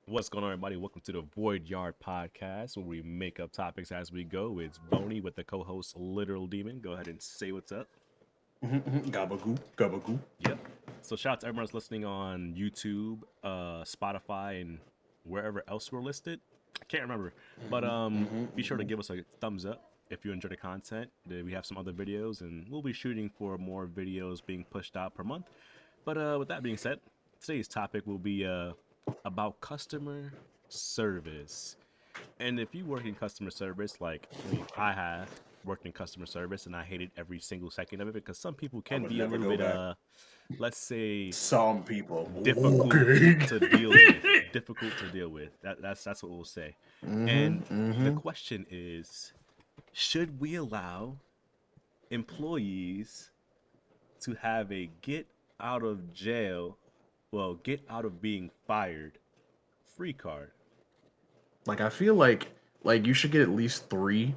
What's going on, everybody? Welcome to the Void Yard Podcast, where we make up topics as we go. It's Boney with the co-host Literal Demon. Go ahead and say what's up. Gabagoo, gabagoo. Yep. So shout out to everyone that's listening on YouTube, Spotify, and wherever else we're listed. I can't remember, but be sure to give us a thumbs up if you enjoy the content. We have some other videos, and we'll be shooting for more videos being pushed out per month. But with that being said, today's topic will be about customer service. And if you work in customer service, I have worked in customer service, and I hated every single second of it because some people can be a little bit, let's say, Some people. difficult Okay. to deal with. Difficult to deal with. That's what we'll say. And the question is, should we allow employees to have a get out of jail, get out of being fired free card? Like I feel like you should get at least 3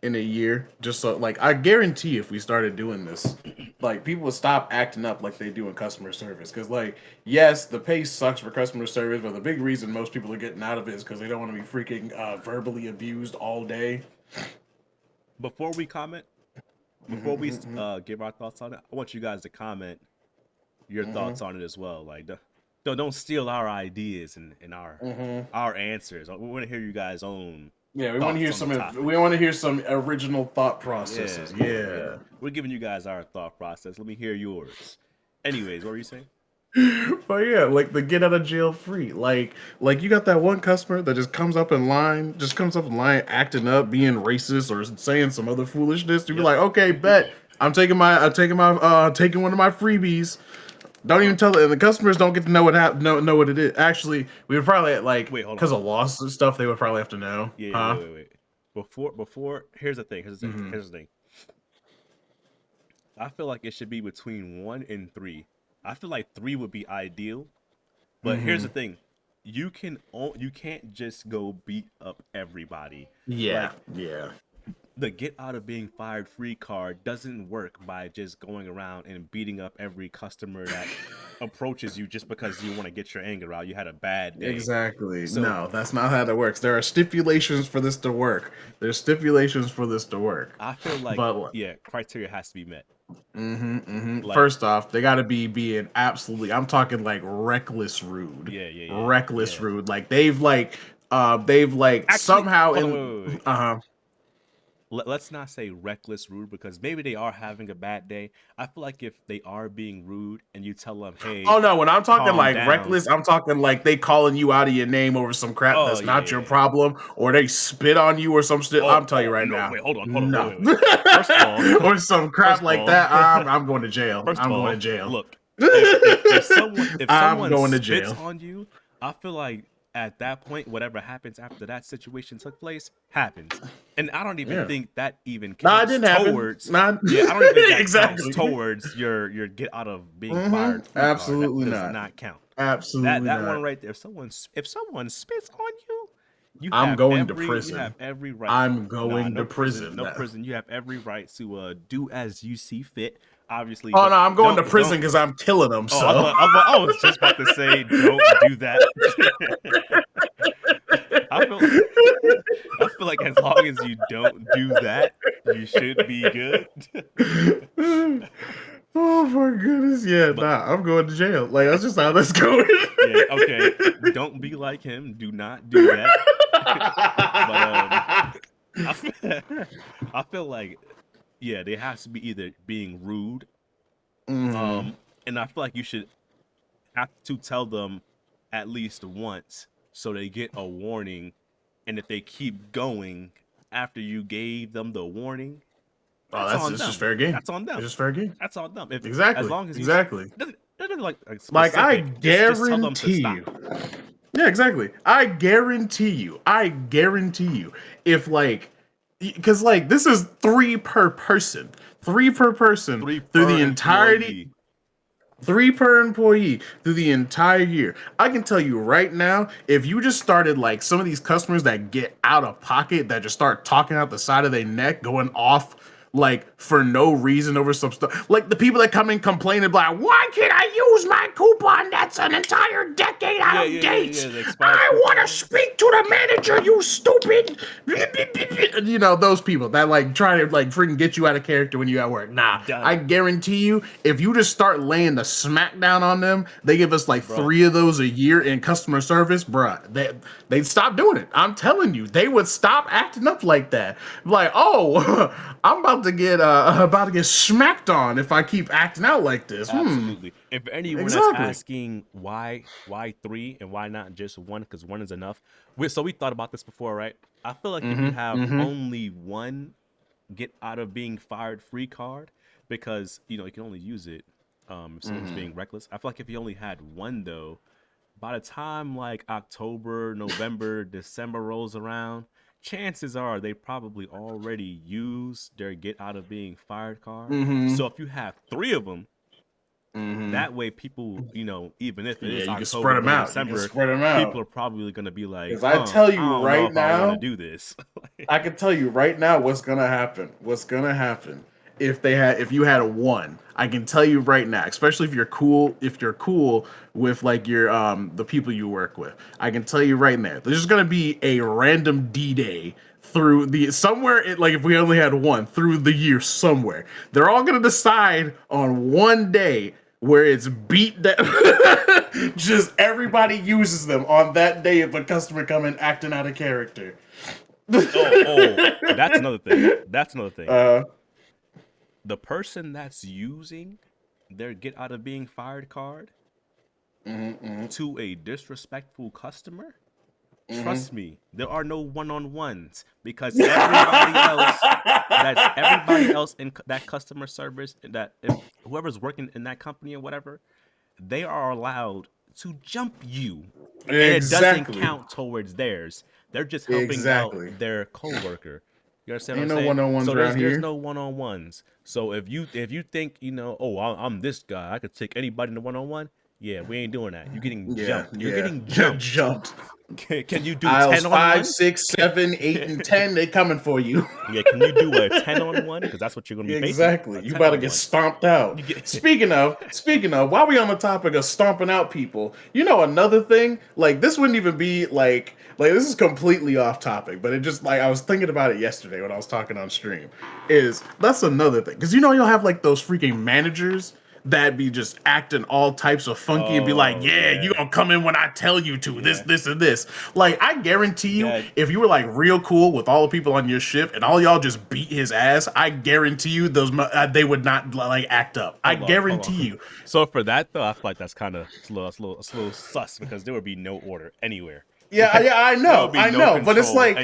in a year. Just so I guarantee if we started doing this, people would stop acting up like they do in customer service. Because yes, the pay sucks for customer service, but the big reason most people are getting out of it is because they don't want to be freaking verbally abused all day. Before we comment, before we give our thoughts on it, I want you guys to comment your thoughts on it as well. Don't steal our ideas and our answers. We want to hear you guys' own. Yeah, we want to hear we want to hear some original thought processes. Yeah. We're giving you guys our thought process. Let me hear yours. Anyways, what were you saying? But yeah, the get out of jail free. Like you got that one customer that just comes up in line, acting up, being racist or saying some other foolishness. You be like, okay, bet I'm taking one of my freebies. Don't even tell it, and the customers don't get to know what it is. Actually, we would probably because of loss and stuff, they would probably have to know. Yeah, wait. Before here's the thing. Here's the thing. I feel like it should be between 1 and 3. I feel like 3 would be ideal, but here's the thing: you can't just go beat up everybody. Yeah. The get out of being fired free card doesn't work by just going around and beating up every customer that approaches you just because you want to get your anger out. You had a bad day. Exactly. So, no, that's not how that works. There are stipulations for this to work. I feel like, criteria has to be met. First off, they got to be being absolutely, I'm talking reckless rude. Yeah. Reckless rude. They've actually, somehow wait. Let's not say reckless rude because maybe they are having a bad day. I feel like if they are being rude and you tell them, hey, oh no, when I'm talking reckless, I'm talking they calling you out of your name over some crap that's not your problem, or they spit on you or some shit. I'm telling you right now. Wait, hold on. Wait. First of all, or some crap like that. I'm going to jail. I'm going to jail. Look, if someone going to spits jail on you, I feel like at that point, whatever happens after that situation took place happens, and I don't even think that even counts towards. I don't even think that counts towards your get out of being fired. Absolutely that does not count. Absolutely that not. one right there. If someone spits on you, I'm going to prison. You have every right. I'm going to prison. No prison. You have every right to do as you see fit. Obviously. Oh no, I'm going to prison because I'm killing them. So I was just about to say, don't do that. I feel like as long as you don't do that, you should be good. Oh my goodness, I'm going to jail. That's just how that's going. Yeah, okay. Don't be like him. Do not do that. But I feel like they have to be either being rude, and I feel like you should have to tell them at least once so they get a warning, and if they keep going after you gave them the warning, that's just fair game. That's on them. It's just fair game. That's on them. Exactly. As long as I guarantee you. Yeah, exactly. I guarantee you. If because this is 3 per person. 3 per person through the entirety. 3 per employee through the entire year. I can tell you right now, if you just started some of these customers that get out of pocket, that just start talking out the side of their neck, going off like for no reason over some stuff. Like the people that come in complaining like, why can't I use my coupon that's an entire decade out of date? The expired I want to coupons. speak to the manager, you stupid. You know, those people that like try to like freaking get you out of character when you at work. Nah, Done. I guarantee you, if you just start laying the smackdown on them, they give us like 3 of those a year in customer service, bruh. They'd stop doing it. I'm telling you, they would stop acting up like that. Like, oh, I'm about to get smacked on if I keep acting out like this. Absolutely. If anyone is asking why 3 and why not just 1, because 1 is enough. So we thought about this before, right? I feel like if you have only 1 get out of being fired free card, because you can only use it if someone's being reckless. I feel like if you only had 1 though, by the time like October, November, December rolls around, chances are they probably already used their get out of being fired card. So if you have 3 of them, that way people, even if it is October, December, people are probably going to be like, because I tell you I right now, I want to do this. I can tell you right now what's gonna happen. What's gonna happen if you had a 1? I can tell you right now, especially if you're cool with like your the people you work with. I can tell you right now, there's gonna be a random D-Day through like if we only had 1 through the year somewhere. They're all gonna decide on one day where it's beat that just everybody uses them on that day if a customer come in acting out of character. That's another thing. The person that's using their get out of being fired card to a disrespectful customer, trust me, there are no one-on-ones, because everybody else in that customer service, whoever's working in that company or whatever, they are allowed to jump you. And it doesn't count towards theirs. They're just helping out their coworker. You understand what I'm saying? No so there's no one-on-ones. So if you think, I'm this guy, I could take anybody in the one-on-one. Yeah, we ain't doing that. You're getting jumped. You're getting jumped. Can you do aisles 10 5, on 6, 7, 8, and 10? They coming for you. Yeah, can you do a 10-on-1? Because that's what you're gonna be facing. Exactly. You about to get stomped out. Speaking of, while we on the topic of stomping out people, another thing, like this wouldn't even be like this is completely off topic, but it just like I was thinking about it yesterday when I was talking on stream. That's another thing, because you'll have like those freaking managers that be just acting all types of funky and be like, you gonna come in when I tell you to, this, and this. Like, I guarantee you, if you were like real cool with all the people on your shift and all y'all just beat his ass, I guarantee you they would not like act up. I guarantee you. So for that though, I feel like that's kind of a little sus, because there would be no order anywhere. Yeah, I know, but it's like,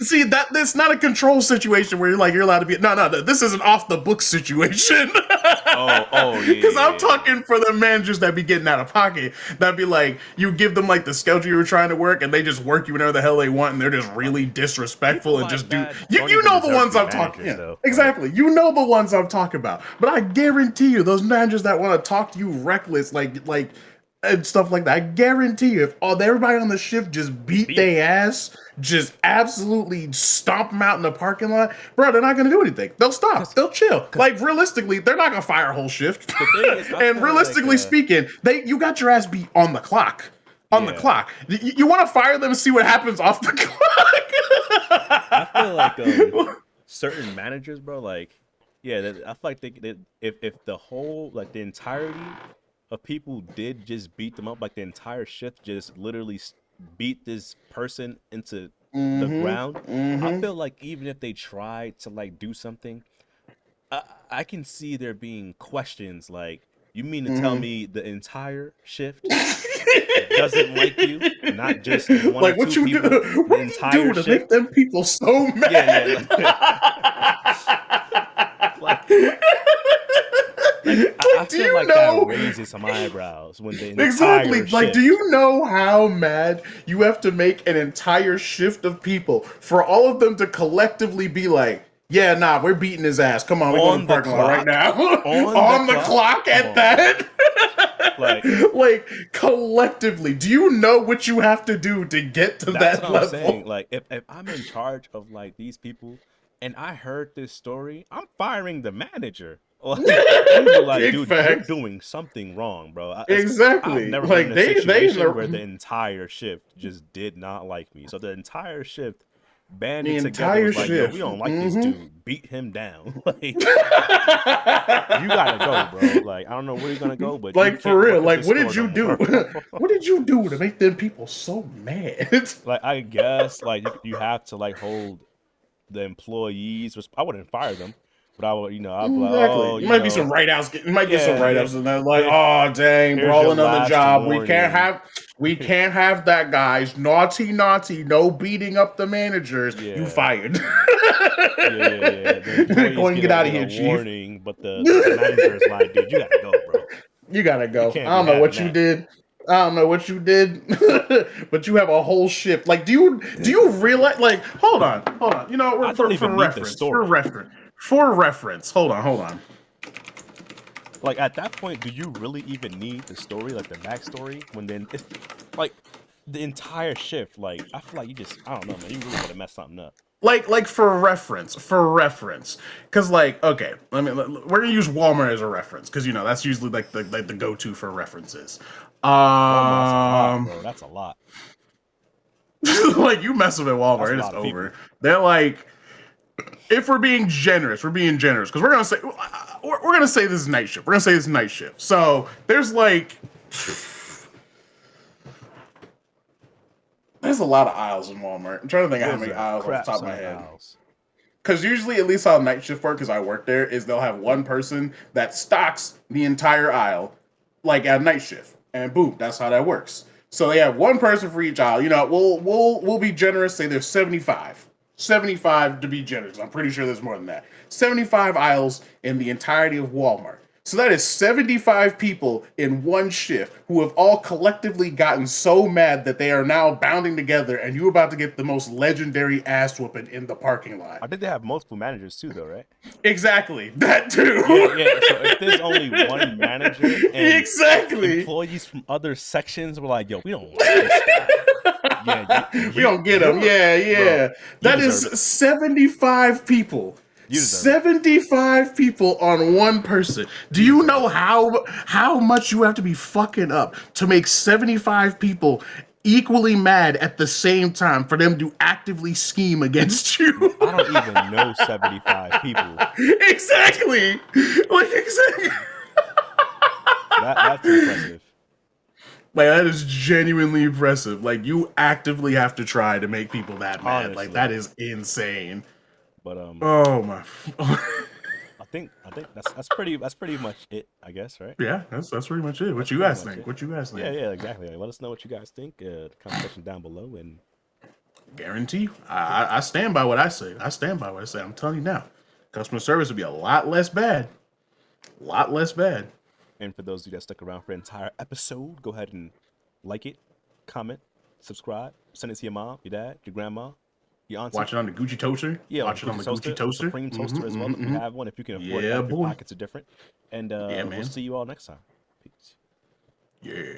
see, that's not a control situation where you're allowed to be. No, this is an off the book situation. Yeah. Because I'm talking for the managers that be getting out of pocket. That'd be like, you give them like the schedule you were trying to work, and they just work you whenever the hell they want, and they're just really disrespectful and just do. You know the ones I'm talking. Yeah, exactly. You know the ones I'm talking about. But I guarantee you, those managers that want to talk to you reckless, like. And stuff like that. I guarantee you, if everybody on the shift just beat their ass, just absolutely stomp them out in the parking lot, bro, they're not gonna do anything. They'll stop. They'll chill. Like realistically, they're not gonna fire a whole shift. And realistically speaking, you got your ass beat on the clock. On the clock. You want to fire them and see what happens off the clock? I feel like certain managers, bro, like, I feel like if the whole, like the entirety of people did just beat them up, like the entire shift just literally beat this person into the ground, I feel like even if they tried to like do something, I can see there being questions like, you mean to tell me the entire shift doesn't like you, not just one like or what two you people? do? What you do to make them people so mad? I feel like that raises some eyebrows when the exactly shift, like, do you know how mad you have to make an entire shift of people for all of them to collectively be like, yeah, nah, we're beating his ass. Come on, we're going to the parking lot right now. On the clock at that. like collectively, do you know what you have to do to get to that level? I'm saying. Like if I'm in charge of like these people, and I heard this story, I'm firing the manager. Like, people like, Big dude, facts. you're doing something wrong, bro. I've Exactly. never Like been in a situation where the the entire shift just did not like me. So the entire shift banded together, entire was like, yo, shift. we don't like this dude. Beat him down. Like, you gotta go, bro. Like, I don't know where you're gonna go, but you Like for can't real. work at Like this what store did you no do? more. What did you do to make them people so mad? Like, I guess like you have to like hold the employees. I wouldn't fire them, but I would, I'd be like, Exactly. oh, It might be some write-outs. It might get some yeah, write-ups, and then like, here, oh dang, here's your brawling on the last job. warning. We can't have that, guys. Naughty, no beating up the managers. Yeah. You fired. Yeah. The employees Go and get out of get here, a chief. warning, but the manager's like, dude, you gotta go, bro. You gotta go. You can't I don't be know what having you that. did. I don't know what you did, but you have a whole shift. Like, do you realize? Like, hold on. You know, I don't even need the story. For reference. Hold on. Like, at that point, do you really even need the story, like the backstory? When then, it's like the entire shift. Like, I feel like I don't know, man. You really gotta mess something up. Like for reference, because like, okay, we're gonna use Walmart as a reference because that's usually like the go-to for references. Walmart's a lot, bro. That's a lot. Like you mess with Walmart, it's over. People. They're like, if we're being generous because we're gonna say this is night shift. We're gonna say this is night shift. So there's like. There's a lot of aisles in Walmart. I'm trying to think of how many aisles off the top of my head. Because usually, at least how night shift work, because I work there, is they'll have one person that stocks the entire aisle, like at night shift, and boom, that's how that works. So they have one person for each aisle. We'll be generous. Say there's 75 to be generous. I'm pretty sure there's more than that. 75 aisles in the entirety of Walmart. So that is 75 people in one shift who have all collectively gotten so mad that they are now bounding together, and you're about to get the most legendary ass whooping in the parking lot. I think they have multiple managers too, though, right? Exactly, that too. Yeah. So if there's only one manager, and employees from other sections were like, "Yo, we don't like this guy. Yeah, we don't get him. Yeah. Bro, that is 75 people. 75 people on one person. Do you know how much you have to be fucking up to make 75 people equally mad at the same time for them to actively scheme against you? I don't even know 75 people. Exactly. Like, exactly. That's impressive. Like, that is genuinely impressive. Like, you actively have to try to make people that mad. Honestly. Like, that is insane. But oh my. I think that's pretty much it, I guess, right? Yeah, that's pretty much it. What you guys think? Yeah, exactly. Like, let us know what you guys think. The comment section down below, and guarantee I stand by what I say. I'm telling you now, customer service would be a lot less bad. And for those of you that stuck around for the entire episode, go ahead and like it, comment, subscribe, send it to your mom, your dad, your grandma. Watch it on the Gucci toaster. Yeah, watch it on the Gucci toaster. Supreme toaster as well. If you have one, if you can afford that, if your pockets are different. And we'll see you all next time. Peace. Yeah.